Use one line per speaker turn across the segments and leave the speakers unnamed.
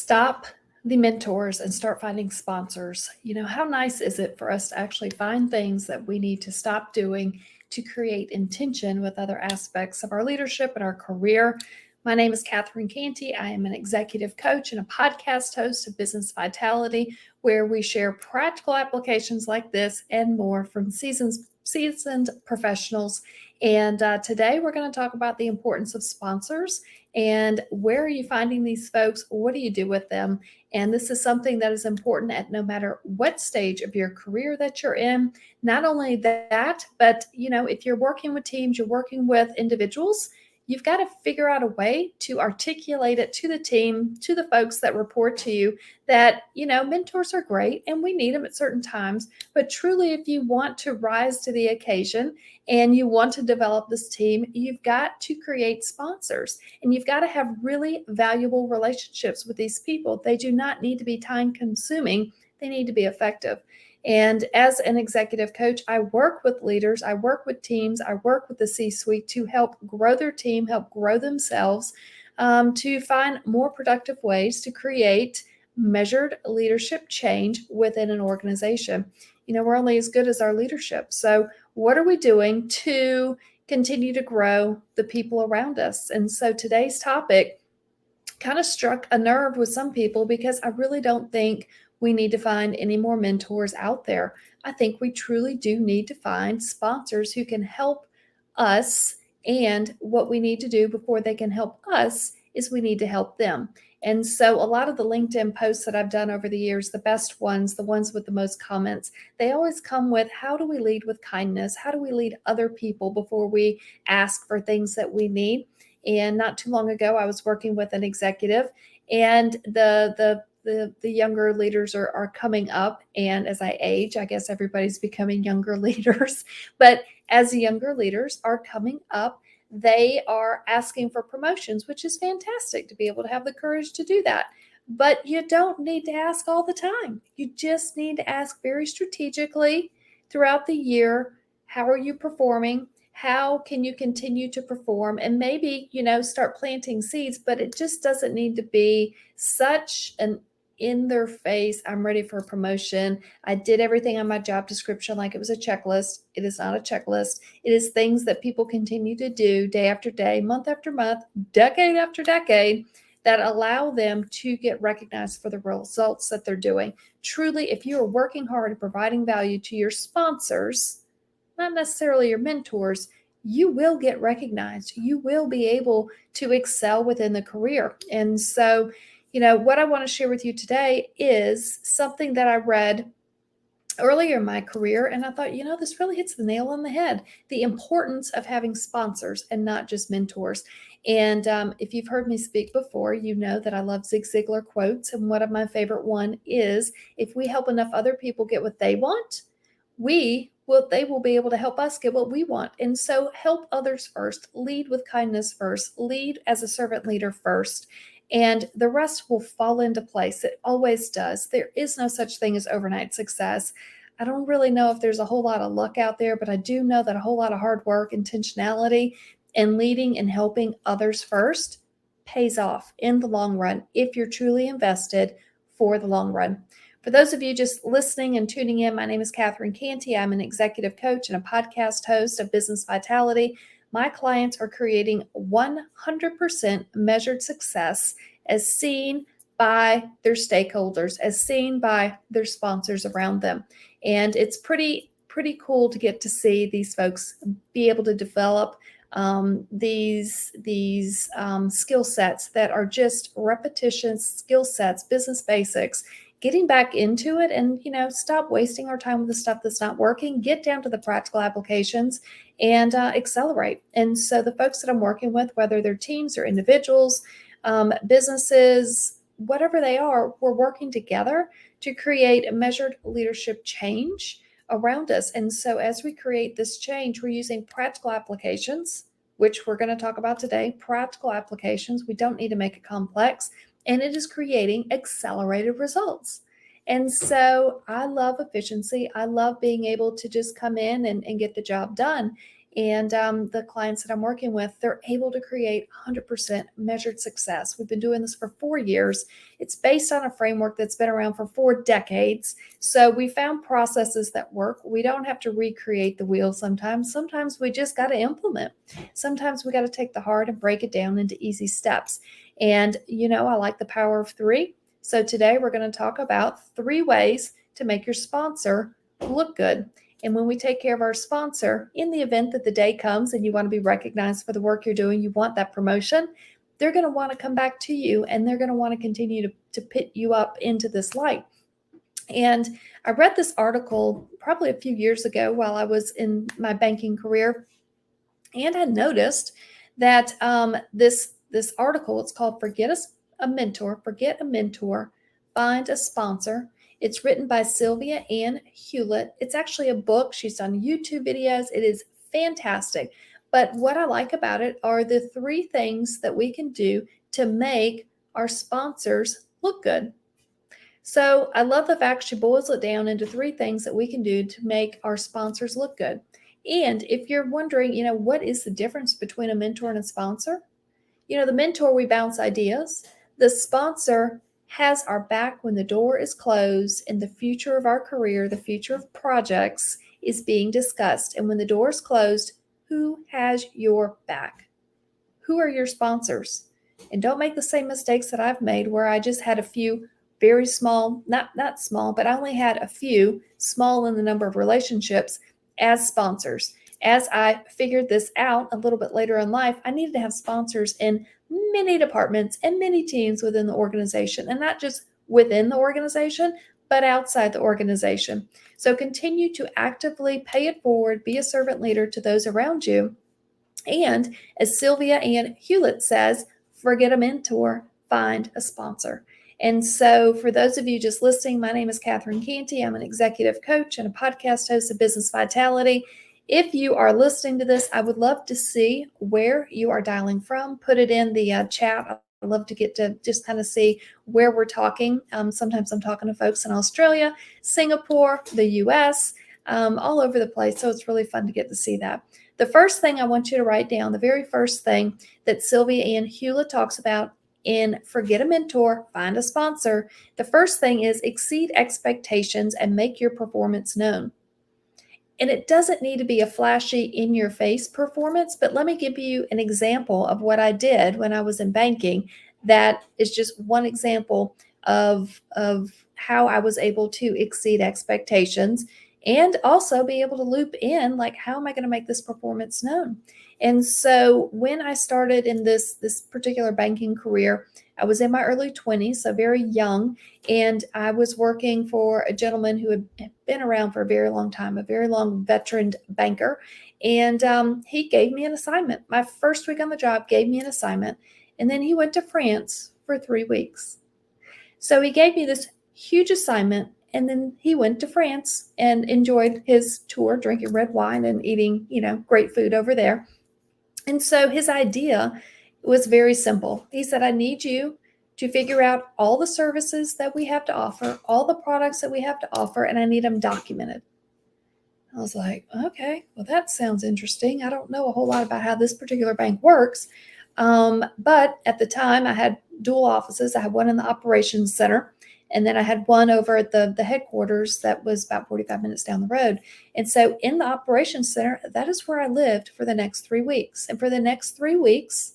Stop the mentors and start finding sponsors. How nice is it for us to actually find things that we need to stop doing to create intention with other aspects of our leadership and our career? My name is Catherine Canty. I am an executive coach and a podcast host of Business Vitality, where we share practical applications like this and more from seasoned professionals. And today we're going to talk about the importance of sponsors and where are you finding these folks? What do you do with them? And this is something that is important at no matter what stage of your career that you're in. Not only that, but if you're working with teams, you're working with individuals, you've got to figure out a way to articulate it to the team, to the folks that report to you that, mentors are great and we need them at certain times. But truly, if you want to rise to the occasion and you want to develop this team, you've got to create sponsors and you've got to have really valuable relationships with these people. They do not need to be time consuming. They need to be effective. And as an executive coach, I work with leaders, I work with teams, I work with the C-suite to help grow their team, help grow themselves, to find more productive ways to create measured leadership change within an organization. We're only as good as our leadership. So what are we doing to continue to grow the people around us? And so today's topic kind of struck a nerve with some people because I really don't think we need to find any more mentors out there. I think we truly do need to find sponsors who can help us. And what we need to do before they can help us is we need to help them. And so a lot of the LinkedIn posts that I've done over the years, the best ones, the ones with the most comments, they always come with, how do we lead with kindness? How do we lead other people before we ask for things that we need? And not too long ago, I was working with an executive, and the younger leaders are coming up. And as I age, I guess everybody's becoming younger leaders. But as the younger leaders are coming up, they are asking for promotions, which is fantastic to be able to have the courage to do that. But you don't need to ask all the time. You just need to ask very strategically throughout the year. How are you performing? How can you continue to perform? And maybe, start planting seeds, but it just doesn't need to be such an in their face, I'm ready for a promotion. I did everything on my job description like it was a checklist. It is not a checklist. It is things that people continue to do day after day, month after month, decade after decade, that allow them to get recognized for the results that they're doing. Truly, if you are working hard and providing value to your sponsors, not necessarily your mentors, you will get recognized. You will be able to excel within the career. And so, what I want to share with you today is something that I read earlier in my career. And I thought, this really hits the nail on the head. The importance of having sponsors and not just mentors. And if you've heard me speak before, you know that I love Zig Ziglar quotes. And one of my favorite one is, if we help enough other people get what they want, they will be able to help us get what we want. And so help others first, lead with kindness first, lead as a servant leader first, and the rest will fall into place. It always does. There is no such thing as overnight success. I don't really know if there's a whole lot of luck out there, but I do know that a whole lot of hard work, intentionality, and leading and helping others first pays off in the long run if you're truly invested for the long run. For those of you just listening and tuning in, my name is Catherine Canty. I'm an executive coach and a podcast host of Business Vitality. My clients are creating 100% measured success as seen by their stakeholders, as seen by their sponsors around them. And it's pretty cool to get to see these folks be able to develop these skill sets that are just repetition skill sets, business basics, getting back into it and, stop wasting our time with the stuff that's not working, get down to the practical applications and accelerate. And so the folks that I'm working with, whether they're teams or individuals, businesses, whatever they are, we're working together to create a measured leadership change around us. And so as we create this change, we're using practical applications, which we're going to talk about today, practical applications. We don't need to make it complex. And it is creating accelerated results. And so I love efficiency. I love being able to just come in and get the job done. And the clients that I'm working with, they're able to create 100% measured success. We've been doing this for 4 years. It's based on a framework that's been around for 4 decades. So we found processes that work. We don't have to recreate the wheel sometimes. Sometimes we just got to implement. Sometimes we got to take the hard and break it down into easy steps. And, I like the power of three. So today we're going to talk about 3 ways to make your sponsor look good. And when we take care of our sponsor, in the event that the day comes and you want to be recognized for the work you're doing, you want that promotion, they're going to want to come back to you and they're going to want to continue to pit you up into this light. And I read this article probably a few years ago while I was in my banking career, and I noticed that this article, it's called Forget a Mentor, Find a Sponsor. It's written by Sylvia Ann Hewlett. It's actually a book. She's done YouTube videos. It is fantastic. But what I like about it are the 3 things that we can do to make our sponsors look good. So I love the fact she boils it down into 3 things that we can do to make our sponsors look good. And if you're wondering, what is the difference between a mentor and a sponsor? The mentor, we bounce ideas. The sponsor has our back when the door is closed and the future of our career, the future of projects is being discussed. And when the door is closed, who has your back? Who are your sponsors? And don't make the same mistakes that I've made where I just had a few very small, not small, but I only had a few small in the number of relationships as sponsors. As I figured this out a little bit later in life, I needed to have sponsors in many departments and many teams within the organization, and not just within the organization, but outside the organization. So continue to actively pay it forward, be a servant leader to those around you. And as Sylvia Ann Hewlett says, forget a mentor, find a sponsor. And so for those of you just listening, my name is Catherine Canty. I'm an executive coach and a podcast host of Business Vitality. If you are listening to this, I would love to see where you are dialing from. Put it in the chat. I'd love to get to just kind of see where we're talking. Sometimes I'm talking to folks in Australia, Singapore, the US, all over the place. So it's really fun to get to see that. The first thing I want you to write down, the very first thing that Sylvia Ann Hewlett talks about in Forget a Mentor, Find a Sponsor, the first thing is exceed expectations and make your performance known. And it doesn't need to be a flashy, in-your-face performance, but let me give you an example of what I did when I was in banking. That is just one example of how I was able to exceed expectations and also be able to loop in, like, how am I going to make this performance known? And so when I started in this particular banking career, I was in my early 20s, so very young, and I was working for a gentleman who had been around for a very long time, a very long veteran banker. And he gave me an assignment. My first week on the job gave me an assignment, and then he went to France for 3 weeks. So he gave me this huge assignment, and then he went to France and enjoyed his tour, drinking red wine and eating, great food over there. And so his idea was very simple. He said, I need you to figure out all the services that we have to offer, all the products that we have to offer, and I need them documented. I was like, okay, well, that sounds interesting. I don't know a whole lot about how this particular bank works. But at the time, I had dual offices. I had one in the operations center, and then I had one over at the headquarters that was about 45 minutes down the road. And so in the operations center, that is where I lived for the next 3 weeks. And for the next 3 weeks,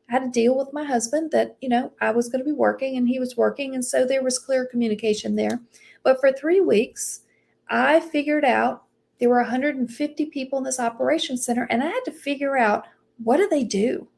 I had to deal with my husband that, I was going to be working and he was working. And so there was clear communication there. But for 3 weeks, I figured out there were 150 people in this operations center, and I had to figure out, what do they do?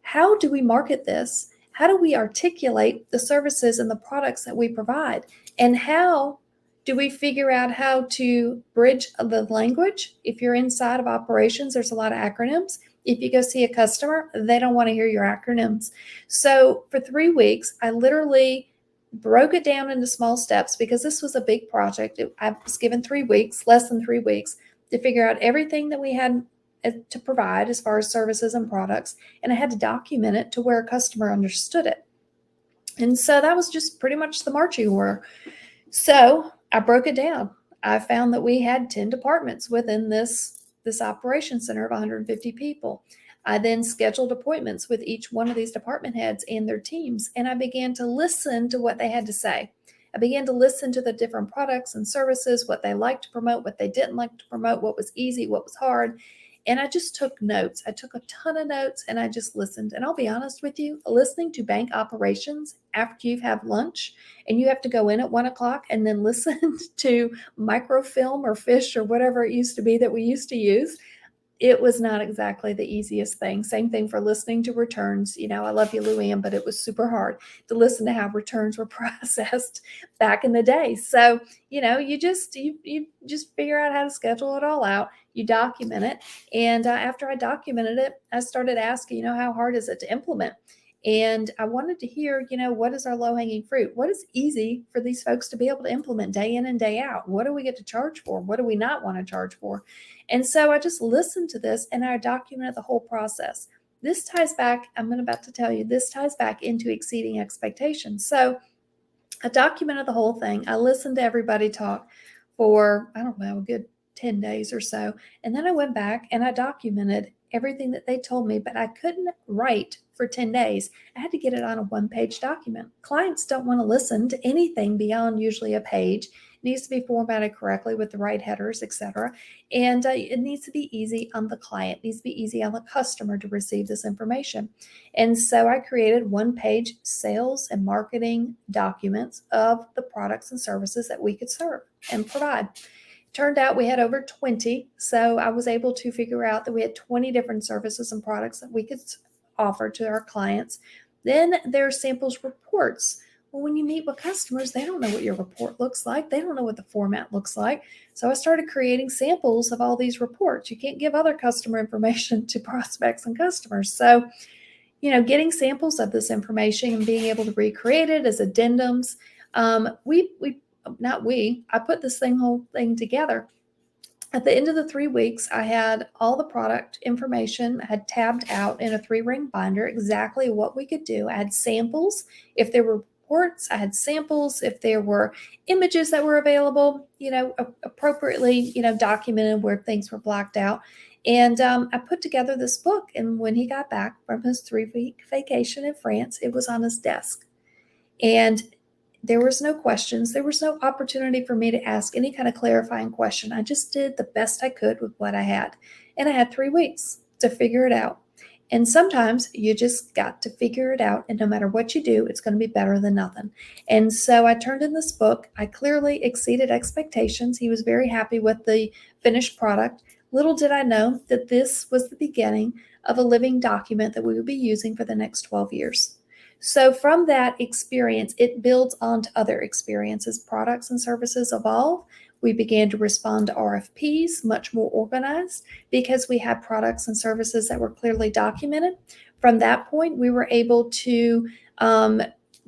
How do we market this? How do we articulate the services and the products that we provide? And how do we figure out how to bridge the language? If you're inside of operations, there's a lot of acronyms. If you go see a customer, they don't want to hear your acronyms. So for 3 weeks, I literally broke it down into small steps because this was a big project. I was given 3 weeks, less than 3 weeks, to figure out everything that we had to provide as far as services and products. And I had to document it to where a customer understood it. And so that was just pretty much the marching order. So I broke it down. I found that we had 10 departments within this this operations center of 150 people. I then scheduled appointments with each one of these department heads and their teams, and I began to listen to what they had to say. I began to listen to the different products and services, what they liked to promote, what they didn't like to promote, what was easy, what was hard. And I just took notes. I took a ton of notes and I just listened. And I'll be honest with you, listening to bank operations after you've had lunch and you have to go in at 1 o'clock and then listen to microfilm or fish or whatever it used to be that we used to use, it was not exactly the easiest thing. Same thing for listening to returns. I love you, Luann, but it was super hard to listen to how returns were processed back in the day. So, you just figure out how to schedule it all out. You document it. And after I documented it, I started asking, how hard is it to implement? And I wanted to hear, what is our low hanging fruit? What is easy for these folks to be able to implement day in and day out? What do we get to charge for? What do we not want to charge for? And so I just listened to this and I documented the whole process. This ties back, I'm about to tell you, this ties back into exceeding expectations. So I documented the whole thing. I listened to everybody talk for, I don't know, a good 10 days or so. And then I went back and I documented everything that they told me, but I couldn't write for 10 days. I had to get it on a one-page document. Clients don't want to listen to anything beyond usually a page. It needs to be formatted correctly with the right headers, etc. And it needs to be easy on the client. It needs to be easy on the customer to receive this information. And so I created one-page sales and marketing documents of the products and services that we could serve and provide. Turned out we had over 20. So I was able to figure out that we had 20 different services and products that we could offer to our clients. Then there are samples reports. Well, when you meet with customers, they don't know what your report looks like. They don't know what the format looks like. So I started creating samples of all these reports. You can't give other customer information to prospects and customers. So, getting samples of this information and being able to recreate it as addendums. I put this whole thing together. At the end of the 3 weeks, I had all the product information, I had tabbed out in a 3-ring binder exactly what we could do. I had samples. If there were reports, I had samples. If there were images that were available, appropriately, documented where things were blocked out. And I put together this book. And when he got back from his 3-week vacation in France, it was on his desk. And there was no questions. There was no opportunity for me to ask any kind of clarifying question. I just did the best I could with what I had. And I had 3 weeks to figure it out. And sometimes you just got to figure it out. And no matter what you do, it's going to be better than nothing. And so I turned in this book. I clearly exceeded expectations. He was very happy with the finished product. Little did I know that this was the beginning of a living document that we would be using for the next 12 years. So from that experience, it builds onto other experiences. Products and services evolve. We began to respond to RFPs much more organized because we had products and services that were clearly documented. From that point, we were able to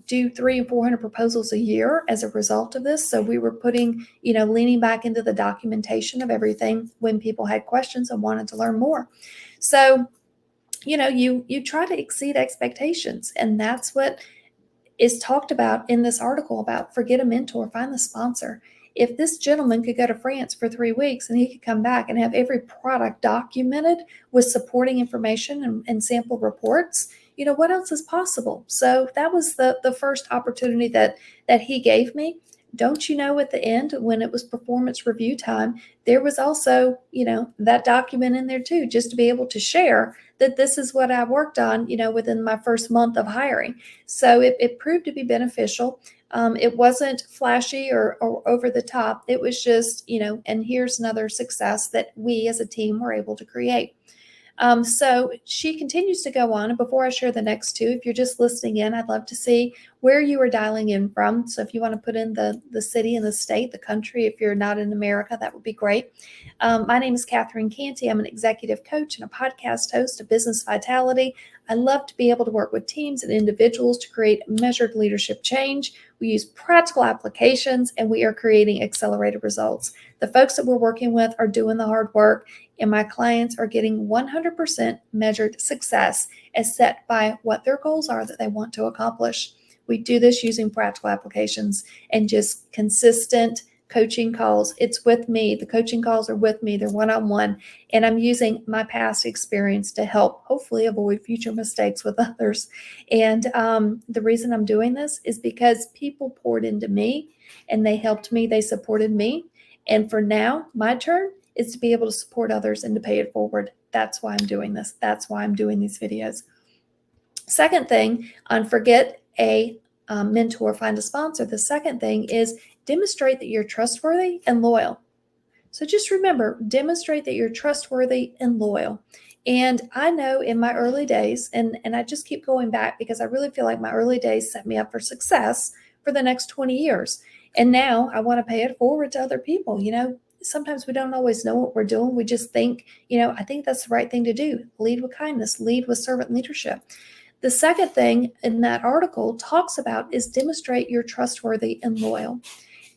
do 300 and 400 proposals a year as a result of this. So we were leaning back into the documentation of everything when people had questions and wanted to learn more. So you try to exceed expectations. And that's what is talked about in this article about forget a mentor, find the sponsor. If this gentleman could go to France for 3 weeks and he could come back and have every product documented with supporting information and sample reports, what else is possible? So that was the first opportunity that he gave me. Don't you know, at the end, when it was performance review time, there was also, that document in there too, just to be able to share that this is what I worked on, within my first month of hiring. So it proved to be beneficial. It wasn't flashy or over the top. It was just, and here's another success that we as a team were able to create. So she continues to go on. And before I share the next two, if you're just listening in, I'd love to see where you are dialing in from. So if you want to put in the city and the state, the country, if you're not in America, that would be great. My name is Catherine Canty. I'm an executive coach and a podcast host of Business Vitality. I love to be able to work with teams and individuals to create measured leadership change. We use practical applications and we are creating accelerated results. The folks that we're working with are doing the hard work, and my clients are getting 100% measured success as set by what their goals are that they want to accomplish. We do this using practical applications and just consistent coaching calls. It's with me. The coaching calls are with me. They're one-on-one. And I'm using my past experience to help hopefully avoid future mistakes with others. And the reason I'm doing this is because people poured into me and they helped me. They supported me. And for now, my turn is to be able to support others and to pay it forward. That's why I'm doing this. That's why I'm doing these videos. Second thing on forget a mentor, find a sponsor. The second thing is demonstrate that you're trustworthy and loyal. So just remember, demonstrate that you're trustworthy and loyal. And I know in my early days, and I just keep going back because I really feel like my early days set me up for success for the next 20 years. And now I want to pay it forward to other people. Sometimes we don't always know what we're doing. We just think, I think that's the right thing to do. Lead with kindness, lead with servant leadership. The second thing in that article talks about is demonstrate you're trustworthy and loyal.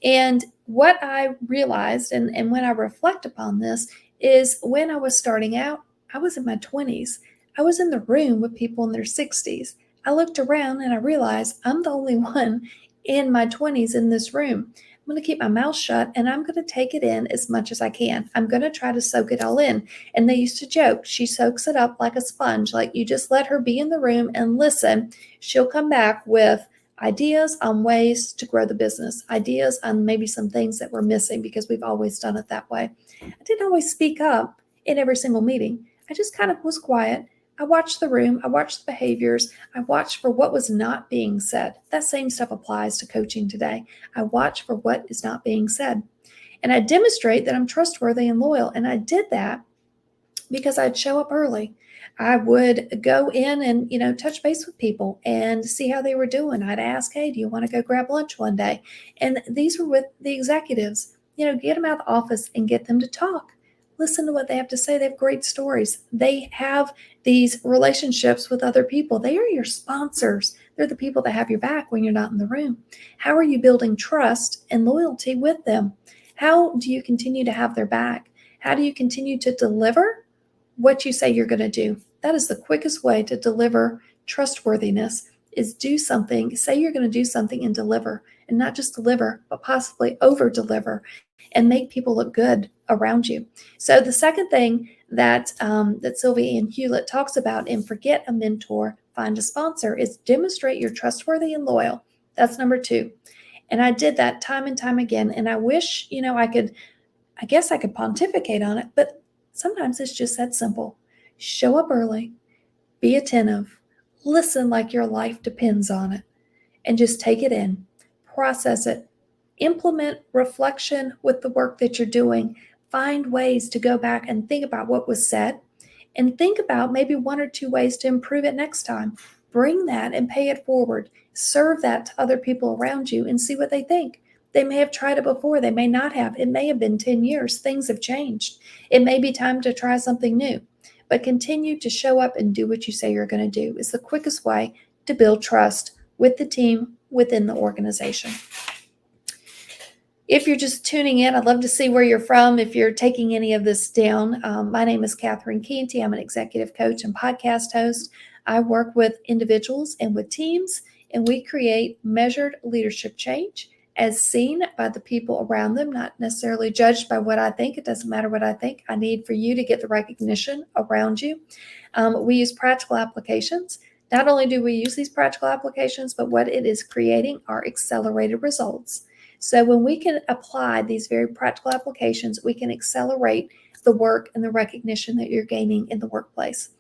And what I realized, and when I reflect upon this, is when I was starting out, I was in my 20s. I was in the room with people in their 60s. I looked around and I realized I'm the only one in my 20s in this room. I'm going to keep my mouth shut and I'm going to take it in as much as I can. I'm going to try to soak it all in. And they used to joke, she soaks it up like a sponge. Like you just let her be in the room and listen. She'll come back with ideas on ways to grow the business, ideas on maybe some things that we're missing because we've always done it that way. I didn't always speak up in every single meeting. I just kind of was quiet. I watched the room. I watched the behaviors. I watched for what was not being said. That same stuff applies to coaching today. I watch for what is not being said. And I demonstrate that I'm trustworthy and loyal. And I did that because I'd show up early. I would go in and, touch base with people and see how they were doing. I'd ask, hey, do you want to go grab lunch one day? And these were with the executives, get them out of the office and get them to talk. Listen to what they have to say. They have great stories. They have these relationships with other people. They are your sponsors. They're the people that have your back when you're not in the room. How are you building trust and loyalty with them? How do you continue to have their back? How do you continue to deliver what you say you're going to do? That is the quickest way to deliver trustworthiness is do something, say you're going to do something and deliver, and not just deliver, but possibly over deliver and make people look good around you. So the second thing that Sylvia Ann Hewlett talks about in Forget a Mentor, Find a Sponsor is demonstrate you're trustworthy and loyal. That's number 2. And I did that time and time again. And I wish, I guess I could pontificate on it, but sometimes it's just that simple. Show up early, be attentive, listen like your life depends on it, and just take it in, process it, implement reflection with the work that you're doing. Find ways to go back and think about what was said and think about maybe 1 or 2 ways to improve it next time. Bring that and pay it forward. Serve that to other people around you and see what they think. They may have tried it before. They may not have. It may have been 10 years. Things have changed. It may be time to try something new. But continue to show up and do what you say you're going to do. It's the quickest way to build trust with the team within the organization. If you're just tuning in, I'd love to see where you're from. If you're taking any of this down, my name is Catherine Canty. I'm an executive coach and podcast host. I work with individuals and with teams, and we create measured leadership change as seen by the people around them, not necessarily judged by what I think. It doesn't matter what I think. I need for you to get the recognition around you. We use practical applications. Not only do we use these practical applications, but what it is creating are accelerated results. So when we can apply these very practical applications, we can accelerate the work and the recognition that you're gaining in the workplace.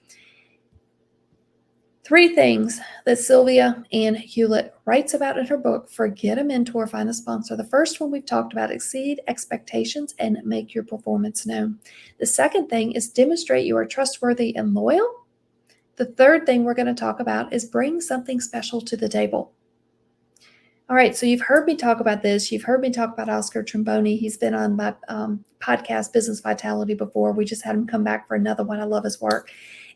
3 things that Sylvia Ann Hewlett writes about in her book, Forget a Mentor, Find a Sponsor. The first one we've talked about, exceed expectations and make your performance known. The second thing is demonstrate you are trustworthy and loyal. The third thing we're going to talk about is bring something special to the table. All right, so you've heard me talk about this. You've heard me talk about Oscar Tromboni. He's been on my podcast, Business Vitality, before. We just had him come back for another one. I love his work.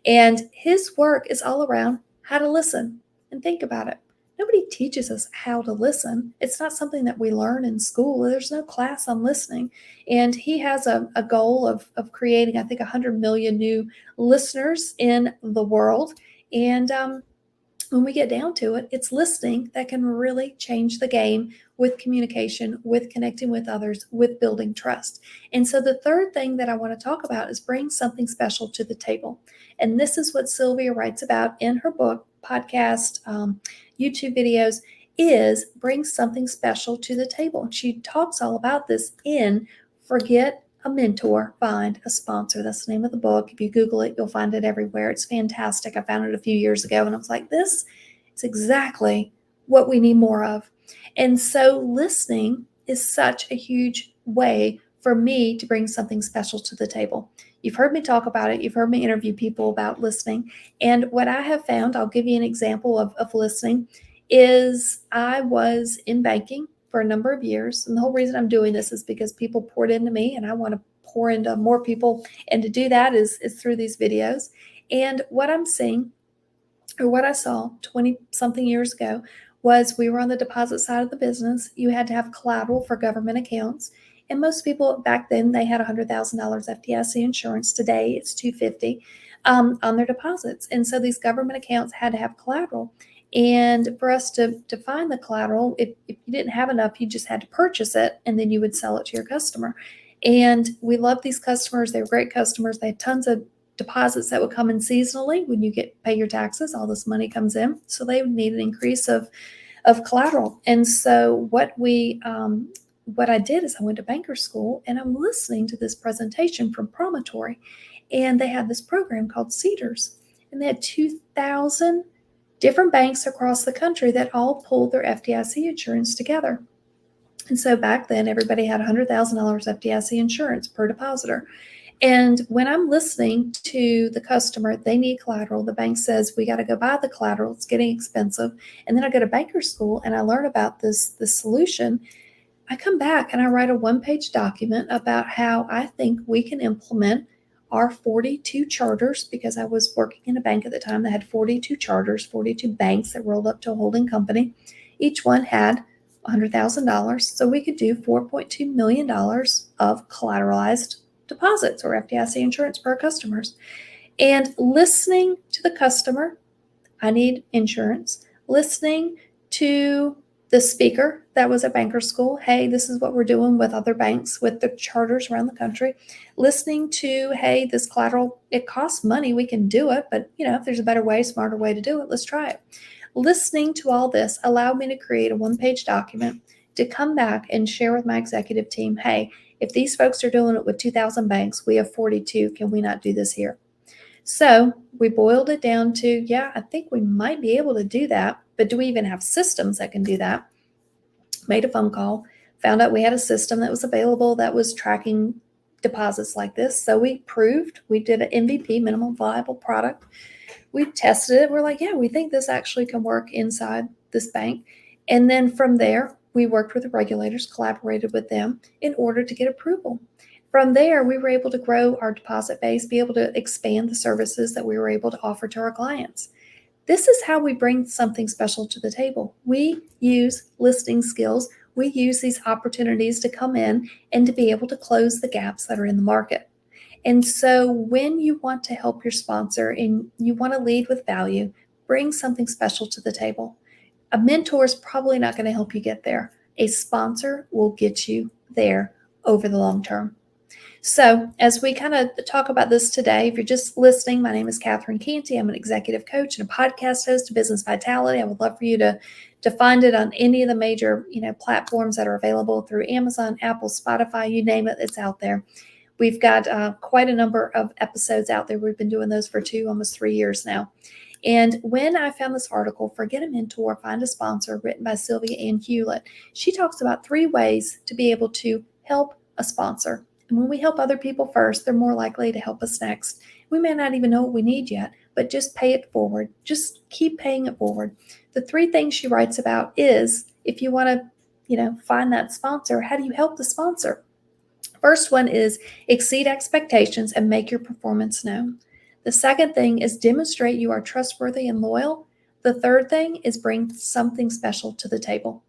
And his work is all around how to listen and think about it. Nobody teaches us how to listen. It's not something that we learn in school. There's no class on listening. And he has a goal of creating, I think, 100 million new listeners in the world. And when we get down to it, it's listening that can really change the game with communication, with connecting with others, with building trust. And so the third thing that I want to talk about is bring something special to the table. And this is what Sylvia writes about in her book, podcast, YouTube videos, is bring something special to the table. She talks all about this in Forget a Mentor, Find a Sponsor. That's the name of the book. If you Google it, you'll find it everywhere. It's fantastic. I found it a few years ago and I was like, this is exactly what we need more of. And so listening is such a huge way for me to bring something special to the table. You've heard me talk about it. You've heard me interview people about listening. And what I have found, I'll give you an example of listening, is I was in banking for a number of years. And the whole reason I'm doing this is because people poured into me and I want to pour into more people. And to do that is through these videos. And what I'm seeing, or what I saw 20 something years ago, was we were on the deposit side of the business. You had to have collateral for government accounts. And most people back then, they had $100,000 FDIC insurance. Today it's $250 on their deposits. And so these government accounts had to have collateral. And for us to find the collateral, if you didn't have enough, you just had to purchase it and then you would sell it to your customer. And we loved these customers. They were great customers. They had tons of deposits that would come in seasonally. When you pay your taxes, all this money comes in. So they would need an increase of collateral. And so what I did is I went to banker school and I'm listening to this presentation from Promontory. And they had this program called Cedars. And they had 2,000 different banks across the country that all pulled their FDIC insurance together. And so back then, everybody had $100,000 FDIC insurance per depositor. And when I'm listening to the customer, they need collateral. The bank says, we got to go buy the collateral. It's getting expensive. And then I go to banker school and I learn about this solution. I come back and I write a one-page document about how I think we can implement our 42 charters, because I was working in a bank at the time that had 42 charters, 42 banks that rolled up to a holding company. Each one had $100,000. So we could do $4.2 million of collateralized deposits or FDIC insurance for our customers. And listening to the customer, I need insurance. Listening to the speaker that was at banker school, hey, this is what we're doing with other banks, with the charters around the country. Listening to, hey, this collateral, it costs money, we can do it, but if there's a better way, smarter way to do it, let's try it. Listening to all this allowed me to create a one-page document to come back and share with my executive team, hey, if these folks are doing it with 2,000 banks, we have 42, can we not do this here? So we boiled it down to, yeah, I think we might be able to do that, but do we even have systems that can do that? Made a phone call, found out we had a system that was available that was tracking deposits like this. So we did an MVP, minimum viable product. We tested it. We're like, yeah, we think this actually can work inside this bank. And then from there, we worked with the regulators, collaborated with them in order to get approval. From there, we were able to grow our deposit base, be able to expand the services that we were able to offer to our clients. This is how we bring something special to the table. We use listening skills. We use these opportunities to come in and to be able to close the gaps that are in the market. And so when you want to help your sponsor and you want to lead with value, bring something special to the table. A mentor is probably not going to help you get there. A sponsor will get you there over the long term. So as we kind of talk about this today, if you're just listening, my name is Catherine Canty. I'm an executive coach and a podcast host of Business Vitality. I would love for you to find it on any of the major platforms that are available through Amazon, Apple, Spotify, you name it, it's out there. We've got quite a number of episodes out there. We've been doing those for almost 3 years now. And when I found this article, Forget a Mentor, Find a Sponsor, written by Sylvia Ann Hewlett, she talks about 3 ways to be able to help a sponsor. And when we help other people first, they're more likely to help us next. We may not even know what we need yet, but just pay it forward. Just keep paying it forward. The 3 things she writes about is, if you want to, find that sponsor, how do you help the sponsor? First one is exceed expectations and make your performance known. The second thing is demonstrate you are trustworthy and loyal. The third thing is bring something special to the table.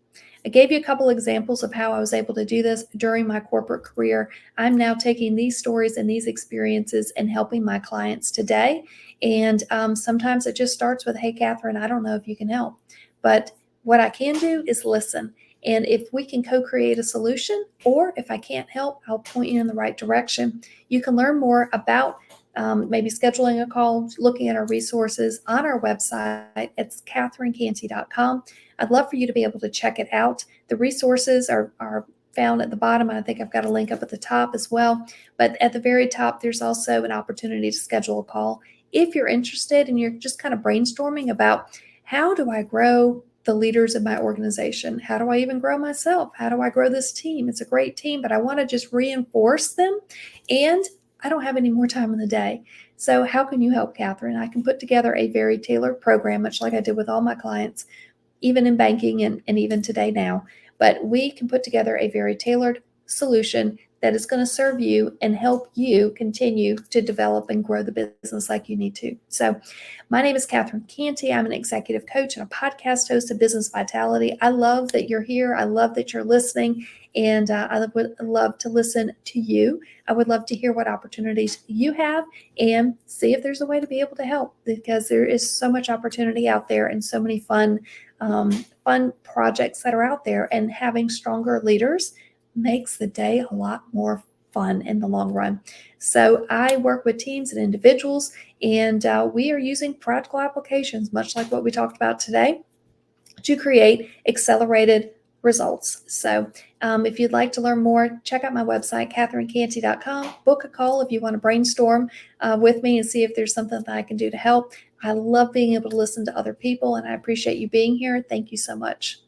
I gave you a couple examples of how I was able to do this during my corporate career. I'm now taking these stories and these experiences and helping my clients today. And sometimes it just starts with, hey, Catherine, I don't know if you can help. But what I can do is listen. And if we can co create a solution, or if I can't help, I'll point you in the right direction. You can learn more about maybe scheduling a call, looking at our resources on our website. It's catherinecanty.com. I'd love for you to be able to check it out. The resources are found at the bottom. I think I've got a link up at the top as well. But at the very top, there's also an opportunity to schedule a call. If you're interested and you're just kind of brainstorming about how do I grow the leaders of my organization? How do I even grow myself? How do I grow this team? It's a great team, but I want to just reinforce them. And I don't have any more time in the day. So, how can you help, Catherine? I can put together a very tailored program, much like I did with all my clients, even in banking and even today now. But we can put together a very tailored solution that is going to serve you and help you continue to develop and grow the business like you need to. So, my name is Catherine Canty. I'm an executive coach and a podcast host of Business Vitality. I love that you're here. I love that you're listening. And I would love to listen to you. I would love to hear what opportunities you have and see if there's a way to be able to help, because there is so much opportunity out there and so many fun projects that are out there. And having stronger leaders makes the day a lot more fun in the long run. So I work with teams and individuals, and we are using practical applications, much like what we talked about today, to create accelerated results. So if you'd like to learn more, check out my website, catherinecanty.com. Book a call if you want to brainstorm with me and see if there's something that I can do to help. I love being able to listen to other people, and I appreciate you being here. Thank you so much.